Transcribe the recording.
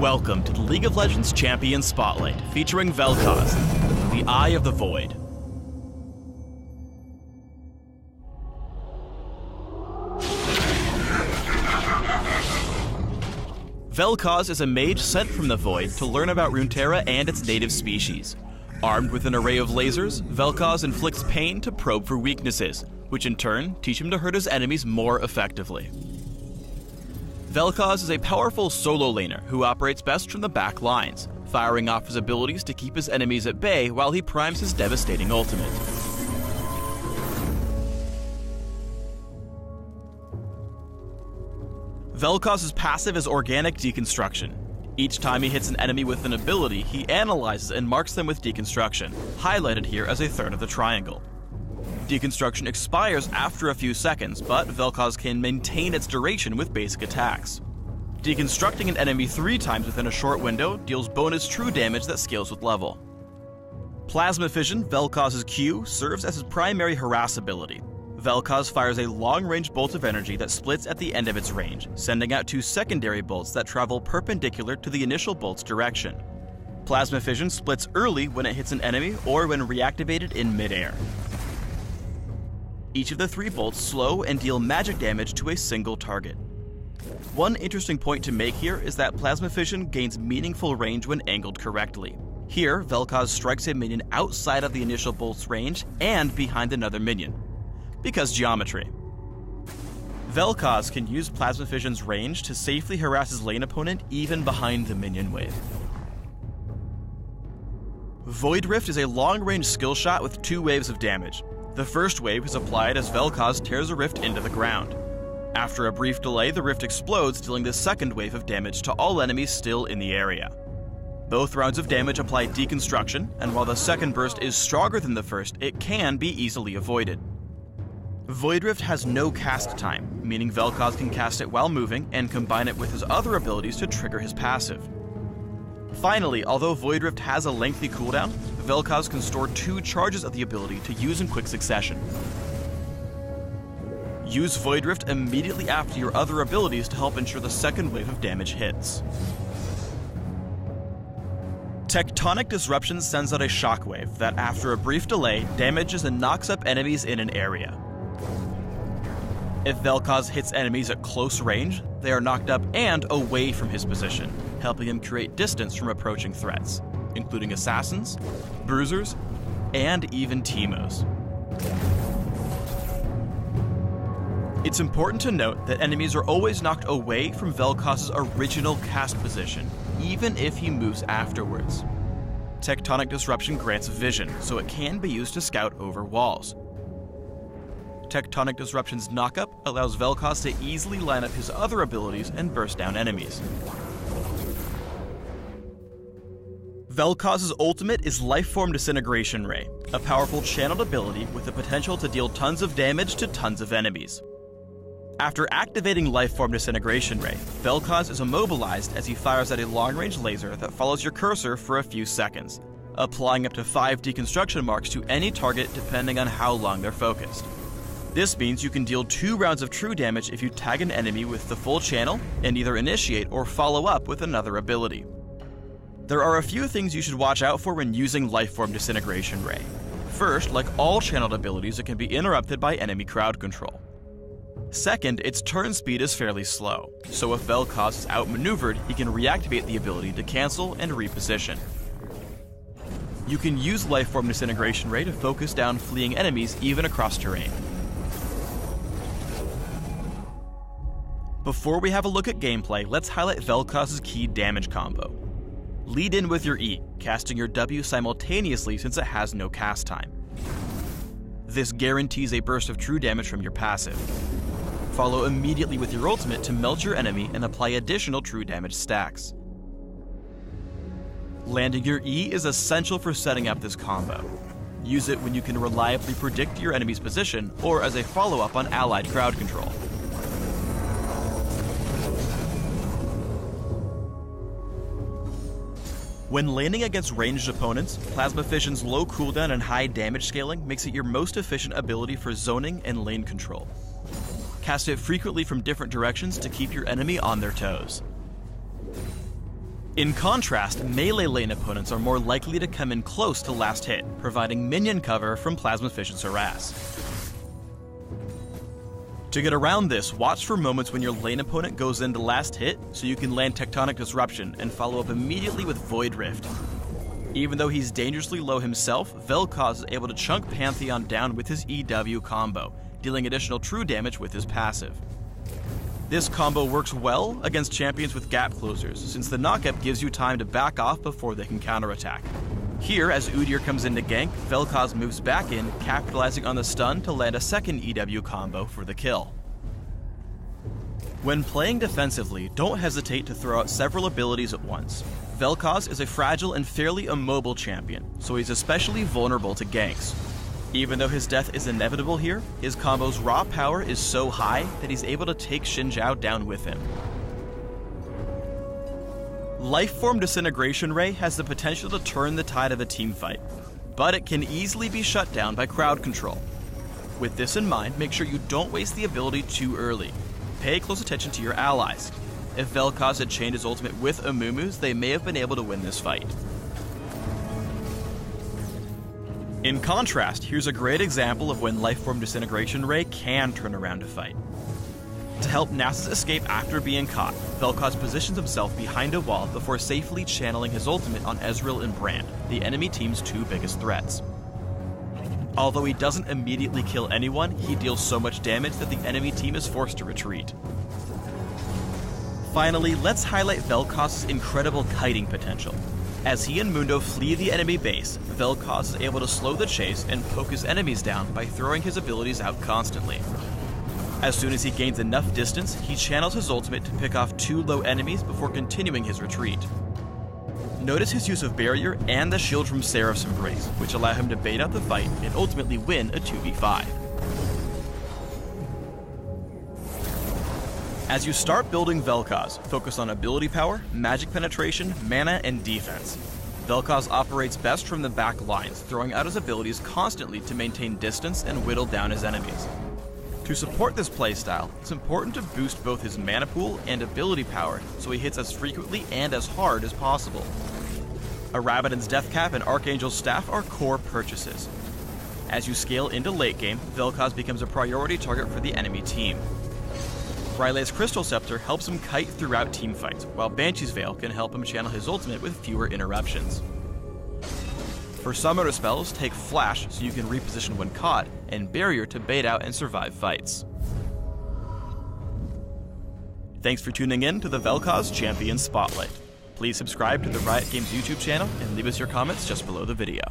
Welcome to the League of Legends Champion Spotlight, featuring Vel'Koz, the Eye of the Void. Vel'Koz is a mage sent from the Void to learn about Runeterra and its native species. Armed with an array of lasers, Vel'Koz inflicts pain to probe for weaknesses, which in turn teach him to hurt his enemies more effectively. Vel'Koz is a powerful solo laner who operates best from the back lines, firing off his abilities to keep his enemies at bay while he primes his devastating ultimate. Vel'Koz's passive is organic Deconstruction. Each time he hits an enemy with an ability, he analyzes and marks them with Deconstruction, highlighted here as a third of the triangle. Deconstruction expires after a few seconds, but Vel'Koz can maintain its duration with basic attacks. Deconstructing an enemy 3 times within a short window deals bonus true damage that scales with level. Plasma Fission, Vel'Koz's Q, serves as his primary harass ability. Vel'Koz fires a long-range bolt of energy that splits at the end of its range, sending out 2 secondary bolts that travel perpendicular to the initial bolt's direction. Plasma Fission splits early when it hits an enemy or when reactivated in midair. Each of the 3 bolts slow and deal magic damage to a single target. One interesting point to make here is that Plasma Fission gains meaningful range when angled correctly. Here, Vel'Koz strikes a minion outside of the initial bolt's range and behind another minion. Because geometry. Vel'Koz can use Plasma Fission's range to safely harass his lane opponent even behind the minion wave. Void Rift is a long-range skill shot with 2 waves of damage. The first wave is applied as Vel'Koz tears a rift into the ground. After a brief delay, the rift explodes, dealing the second wave of damage to all enemies still in the area. Both rounds of damage apply Deconstruction, and while the second burst is stronger than the first, it can be easily avoided. Void Rift has no cast time, meaning Vel'Koz can cast it while moving and combine it with his other abilities to trigger his passive. Finally, although Void Rift has a lengthy cooldown, Vel'Koz can store 2 charges of the ability to use in quick succession. Use Void Rift immediately after your other abilities to help ensure the second wave of damage hits. Tectonic Disruption sends out a shockwave that, after a brief delay, damages and knocks up enemies in an area. If Vel'Koz hits enemies at close range, they are knocked up and away from his position, helping him create distance from approaching threats, including assassins, bruisers, and even Teemos. It's important to note that enemies are always knocked away from Vel'Koz's original cast position, even if he moves afterwards. Tectonic Disruption grants vision, so it can be used to scout over walls. Tectonic Disruption's knockup allows Vel'Koz to easily line up his other abilities and burst down enemies. Vel'Koz's ultimate is Form Disintegration Ray, a powerful channeled ability with the potential to deal tons of damage to tons of enemies. After activating Form Disintegration Ray, Vel'Koz is immobilized as he fires at a long-range laser that follows your cursor for a few seconds, applying up to 5 deconstruction marks to any target depending on how long they're focused. This means you can deal 2 rounds of true damage if you tag an enemy with the full channel and either initiate or follow up with another ability. There are a few things you should watch out for when using Form Disintegration Ray. First, like all channeled abilities, it can be interrupted by enemy crowd control. Second, its turn speed is fairly slow, so if Vel'Koz is outmaneuvered, he can reactivate the ability to cancel and reposition. You can use Form Disintegration Ray to focus down fleeing enemies even across terrain. Before we have a look at gameplay, let's highlight Vel'Koz's key damage combo. Lead in with your E, casting your W simultaneously since it has no cast time. This guarantees a burst of true damage from your passive. Follow immediately with your ultimate to melt your enemy and apply additional true damage stacks. Landing your E is essential for setting up this combo. Use it when you can reliably predict your enemy's position or as a follow-up on allied crowd control. When laning against ranged opponents, Plasma Fission's low cooldown and high damage scaling makes it your most efficient ability for zoning and lane control. Cast it frequently from different directions to keep your enemy on their toes. In contrast, melee lane opponents are more likely to come in close to last hit, providing minion cover from Plasma Fission's harass. To get around this, watch for moments when your lane opponent goes into last hit so you can land Tectonic Disruption and follow up immediately with Void Rift. Even though he's dangerously low himself, Vel'Koz is able to chunk Pantheon down with his EW combo, dealing additional true damage with his passive. This combo works well against champions with gap closers, since the knockup gives you time to back off before they can counterattack. Here, as Udyr comes in to gank, Vel'Koz moves back in, capitalizing on the stun to land a second EW combo for the kill. When playing defensively, don't hesitate to throw out several abilities at once. Vel'Koz is a fragile and fairly immobile champion, so he's especially vulnerable to ganks. Even though his death is inevitable here, his combo's raw power is so high that he's able to take Xin Zhao down with him. Form Disintegration Ray has the potential to turn the tide of a teamfight, but it can easily be shut down by crowd control. With this in mind, make sure you don't waste the ability too early. Pay close attention to your allies. If Vel'Koz had chained his ultimate with Amumu's, they may have been able to win this fight. In contrast, here's a great example of when Form Disintegration Ray can turn around a fight. To help Nasus escape after being caught, Vel'Koz positions himself behind a wall before safely channeling his ultimate on Ezreal and Brand, the enemy team's two biggest threats. Although he doesn't immediately kill anyone, he deals so much damage that the enemy team is forced to retreat. Finally, let's highlight Vel'Koz's incredible kiting potential. As he and Mundo flee the enemy base, Vel'Koz is able to slow the chase and poke his enemies down by throwing his abilities out constantly. As soon as he gains enough distance, he channels his ultimate to pick off two low enemies before continuing his retreat. Notice his use of Barrier and the shield from Seraph's Embrace, which allow him to bait out the fight and ultimately win a 2v5. As you start building Vel'Koz, focus on ability power, magic penetration, mana, and defense. Vel'Koz operates best from the back lines, throwing out his abilities constantly to maintain distance and whittle down his enemies. To support this playstyle, it's important to boost both his mana pool and ability power so he hits as frequently and as hard as possible. A Rabadon's Death Cap and Archangel's Staff are core purchases. As you scale into late game, Vel'Koz becomes a priority target for the enemy team. Ryleigh's Crystal Scepter helps him kite throughout teamfights, while Banshee's Veil can help him channel his ultimate with fewer interruptions. For summoner spells, take Flash so you can reposition when caught, and Barrier to bait out and survive fights. Thanks for tuning in to the Vel'Koz Champion Spotlight. Please subscribe to the Riot Games YouTube channel and leave us your comments just below the video.